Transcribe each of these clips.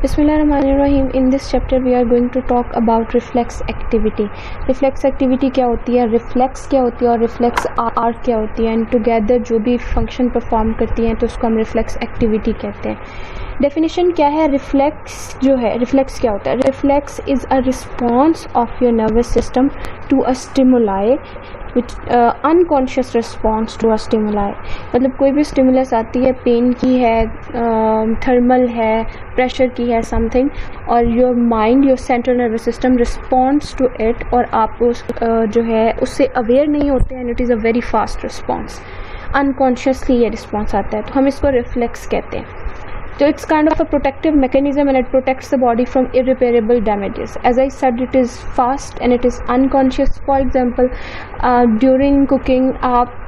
Bismillahirrahmanirrahim. In this chapter we are going to talk about reflex activity. Reflex activity क्या होती है, reflex क्या होती है और reflex arc क्या होती है, and together जो भी function perform करती हैं तो उसको हम reflex activity कहते हैं. Definition क्या है, reflex जो है, reflex क्या होता है? Reflex is a response of your nervous system to a stimuli which unconscious response to a stimuli. मतलब कोई भी stimulus आती है, पेन की है, थर्मल है, प्रेशर की है, समथिंग, और your mind, your central nervous system responds to it, और आप उस जो है उससे अवेयर नहीं होते हैं. It is a very fast response, unconsciously ये रिस्पॉन्स आता है, तो हम इसको रिफ्लेक्स कहते हैं. So it's kind of a protective mechanism and it protects the body from irreparable damages. As I said, it is fast and it is unconscious. For example, during cooking, आप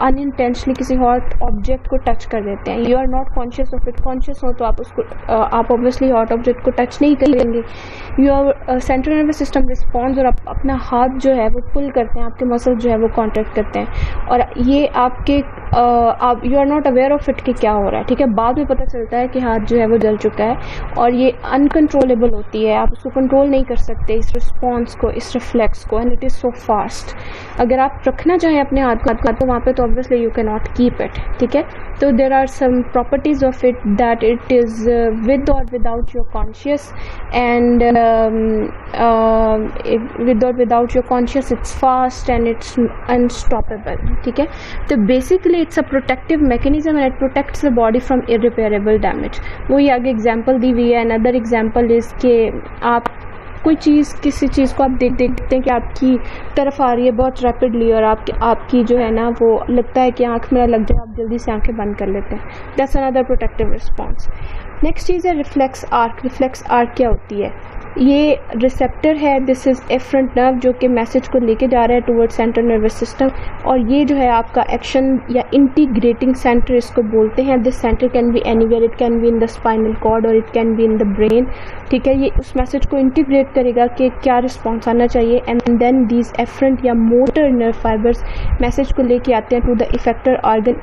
unintentionally किसी hot object को touch कर देते हैं. You are not conscious of it. Conscious हो तो आप उसको आप ऑब्वियसली हॉट ऑब्जेक्ट को टच नहीं करेंगे. Your central nervous system response, और आप अपना हाथ जो है वो पुल करते हैं, आपके मसल जो है वो कॉन्ट्रैक्ट करते हैं, और ये आपके आप you are not aware of it कि क्या हो रहा है. ठीक है, बाद में पता चलता है कि हाथ जो है वो जल चुका है, और ये अनकंट्रोलेबल होती है, आप उसको कंट्रोल नहीं कर सकते, इस रिस्पॉन्स को, इस रिफ्लेक्स को, and it is so fast. अगर आप रखना चाहें अपने हाथ का तो वहाँ पे तो obviously you can not keep it. ठीक है, तो there are some properties of it that it is with or without your conscious, and with or without your conscious it's fast and it's unstoppable. ठीक है, तो basically it's a protective mechanism and it protects the body from irreparable damage. वही आगे example दी हुई है. Another example is के आप कोई चीज़, किसी चीज़ को आप देखते हैं कि आपकी तरफ आ रही है बहुत रैपिडली, और आपकी जो है ना वो लगता है कि आँख मेरा लग जाए, आप जल्दी से आंखें बंद कर लेते हैं. That's another protective response. Next चीज़ है रिफ्लेक्स आर्क. रिफ्लेक्स आर्क क्या होती है? ये रिसेप्टर है, दिस इज़ एफरेंट नर्व, जो कि मैसेज को लेके जा रहा है टूवर्ड्स सेंट्रल नर्वस सिस्टम, और ये जो है आपका एक्शन या इंटीग्रेटिंग सेंटर इसको बोलते हैं. This centre can be anywhere, it can be in the spinal cord or it can be in the brain. ठीक है, ये उस मैसेज को इंटीग्रेट करेगा कि क्या रिस्पॉन्स आना चाहिए, एंड देन दीज एफरेंट या मोटर नर्व फाइबर्स मैसेज को लेके आते हैं to the effector organ.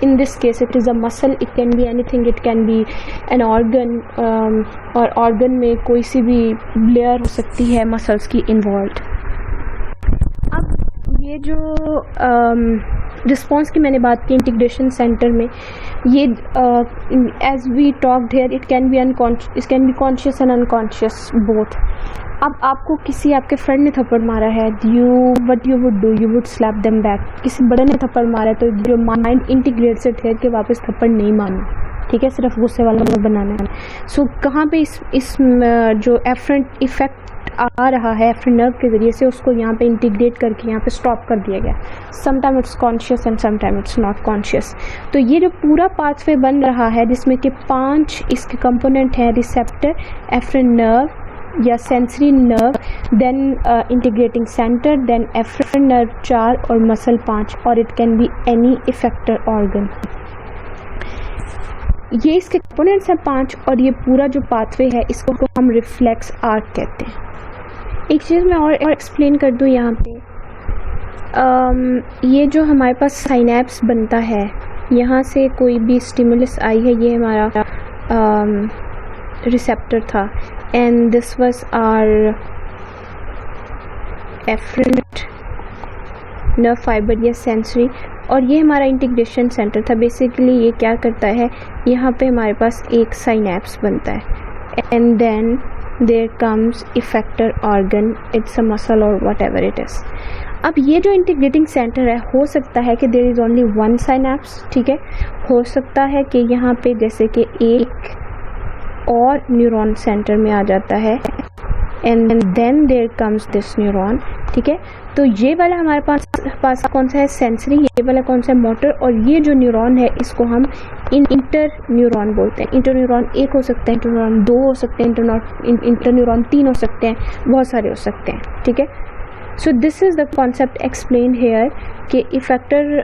In this case it is a muscle, it can be anything, it can be an organ, और ऑर्गन में कोई सी भी लेयर हो सकती है मसल्स की इन्वॉल्व. अब ये जो रिस्पॉन्स की मैंने बात की इंटीग्रेशन सेंटर में, ये as we talked here, it can be conscious and unconscious both. अब आपको किसी आपके फ्रेंड ने थप्पड़ मारा है, what you would do, you would slap them back. किसी बड़े ने थप्पड़ मारा है तो जो माइंड इंटीग्रेट्स इट है कि वापस थप्पड़ नहीं मारना. ठीक है, सिर्फ गुस्से वाला लोग बनाना है. सो कहाँ पे इस जो एफरेंट इफेक्ट आ रहा है एफरेंट नर्व के ज़रिए से, उसको यहाँ पे इंटीग्रेट करके यहाँ पे स्टॉप कर दिया गया. Sometime it's conscious and sometime it's not conscious. तो ये जो पूरा पाथवे बन रहा है जिसमें कि 5 इसके कंपोनेंट हैं, रिसेप्टर, एफरेंट नर्व या sensory nerve, then integrating centre, then efferent nerve 4 और मसल 5, और it can be any effector organ. ये इसके कंपोनेंट्स हैं 5, और ये पूरा जो पाथवे है इसको हम रिफ्लेक्स आर्क कहते हैं. एक चीज़ मैं और एक्सप्लेन कर दूँ यहाँ पे. ये जो हमारे पास साइनेप्स बनता है, यहाँ से कोई भी स्टिमुलस आई है, ये हमारा रिसेप्टर था, and this was our efferent nerve fibre या सेंसरी, और ये हमारा इंटीग्रेशन सेंटर था. बेसिकली ये क्या करता है, यहाँ पे हमारे पास एक साइनेप्स बनता है, and then there comes effector organ, it's a muscle और वट एवर इट इज़. अब ये जो इंटीग्रेटिंग सेंटर है, हो सकता है कि there is only one synapse. ठीक है, हो सकता है कि यहाँ पे जैसे कि एक और न्यूरॉन सेंटर में आ जाता है, and then there comes this neuron. ठीक है, तो ये वाला हमारे पास कौन सा है, सेंसरी, ये वाला कौन सा है, मोटर, और ये जो न्यूरॉन है इसको हम इंटर न्यूरॉन बोलते हैं. इंटर न्यूरॉन 1 हो सकते हैं, इंटर न्यूरॉन 2 हो सकते हैं, इंटर न्यूरॉन 3 हो सकते हैं, बहुत सारे हो सकते हैं. ठीक है, so this is the concept explain here कि effector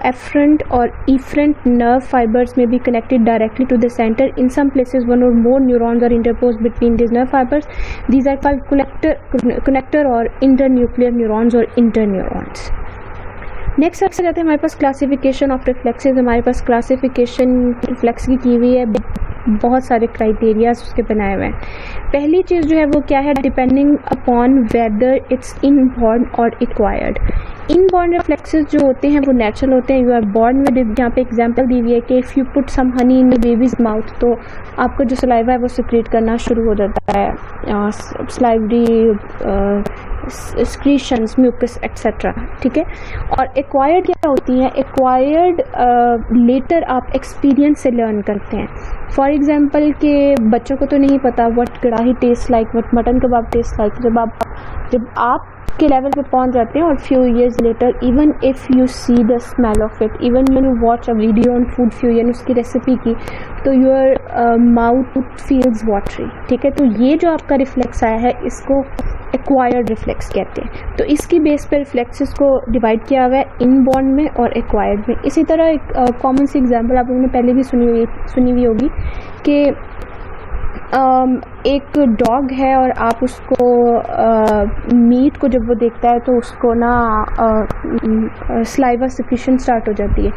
afferent or efferent nerve fibres may be connected directly to the centre. In some places one or more neurons are interpose between this nerve fibres. These are called connector or internuclear neurons or inter neurons. Next सबसे जाते हैं हमारे पास classification of reflexes. हमारे पास classification reflex की हुई है बहुत सारे क्राइटेरियाज उसके बनाए हुए हैं। पहली चीज़ जो है वो क्या है, depending upon whether it's inborn और एक्वायर्ड। इनबॉर्न रिफ्लेक्सेस जो होते हैं वो नेचुरल होते हैं, you are born with it. यहाँ पे एग्जांपल दी हुई है कि if you put some honey in baby's mouth, तो आपका जो सलाइवा है वो सिक्रीट करना शुरू हो जाता है, स्लाइवरी स्क्रीशंस, म्यूकस एक्सेट्रा, ठीक है। और एक्वायर्ड क्या होती हैं, एक्वायर्ड लेटर आप एक्सपीरियंस से लर्न करते हैं। फॉर एग्जांपल के बच्चों को तो नहीं पता व्हाट कढ़ाई taste like, what mutton kebab taste like. जब आप के लेवल पे पहुंच जाते हैं और few years later, even if you see the smell of it, even you watch a video on food fusion उसकी रेसिपी की, तो योर माउथ फील्स वाटरी, ठीक है। तो ये जो आपका रिफ्लेक्स आया है इसको एक्वायर्ड रिफ्लेक्स कहते हैं। तो इसकी बेस पर रिफ्लेक्सेस को डिवाइड किया हुआ है इनबॉर्न में और एक्वायर्ड में। इसी तरह एक कॉमन सी एग्जांपल आप लोगों ने पहले भी सुनी हुई होगी कि एक डॉग है और आप उसको मीट को जब वो देखता है तो उसको ना स्लाइवा सिक्रीशन स्टार्ट हो जाती है।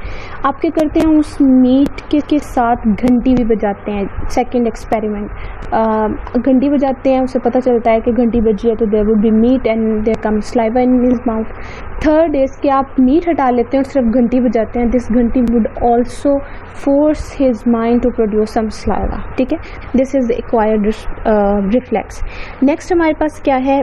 आप क्या करते हैं, उस मीट के साथ घंटी भी बजाते हैं। सेकंड एक्सपेरिमेंट, घंटी बजाते हैं, उसे पता चलता है कि घंटी बजी है तो there would be meat and there come saliva in his mouth. Third is कि आप मीट हटा लेते हैं और सिर्फ घंटी बजाते हैं, दिस घंटी would also force his mind to produce some saliva, ठीक है। This is acquired reflex. Next हमारे पास क्या है,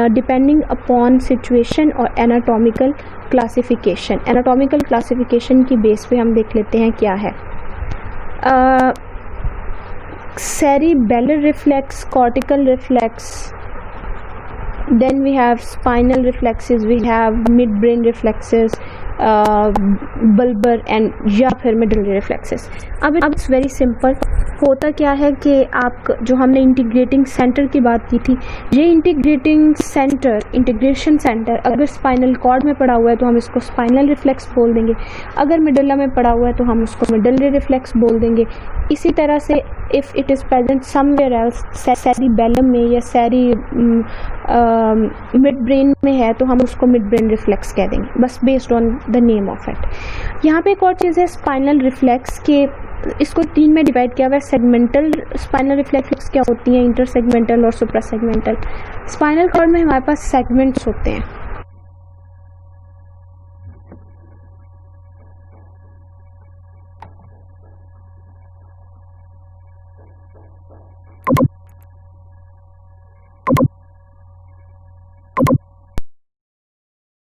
डिपेंडिंग अपॉन सिचुएशन और एनाटॉमिकल क्लासिफिकेशन। एनाटॉमिकल क्लासिफिकेशन की बेस पे हम देख लेते हैं क्या है। cerebellar reflex, cortical reflex, then we have spinal reflexes, we have midbrain reflexes, bulbar and या फिर middle reflexes। अब इट्स वेरी सिंपल। होता क्या है कि आप जो हमने इंटीग्रेटिंग सेंटर की बात की थी, ये इंटीग्रेशन सेंटर अगर स्पाइनल कॉर्ड में पड़ा हुआ है तो हम इसको स्पाइनल रिफ्लेक्स बोल देंगे, अगर मिडल्ला में पड़ा हुआ है तो हम उसको मिडल रिफ्लेक्स बोल देंगे। इसी तरह से if it is present somewhere else, cerebellum में या मिड ब्रेन में है तो हम उसको मिड ब्रेन रिफ्लेक्स कह देंगे, बस based on the name of it. यहाँ पे एक और चीज़ है स्पाइनल रिफ्लेक्स के, इसको 3 में डिवाइड किया हुआ है। सेगमेंटल स्पाइनल रिफ्लेक्स क्या होती हैं, इंटर सेगमेंटल और सुप्रा सेगमेंटल। स्पाइनल कॉर्ड में हमारे पास सेगमेंट्स होते हैं,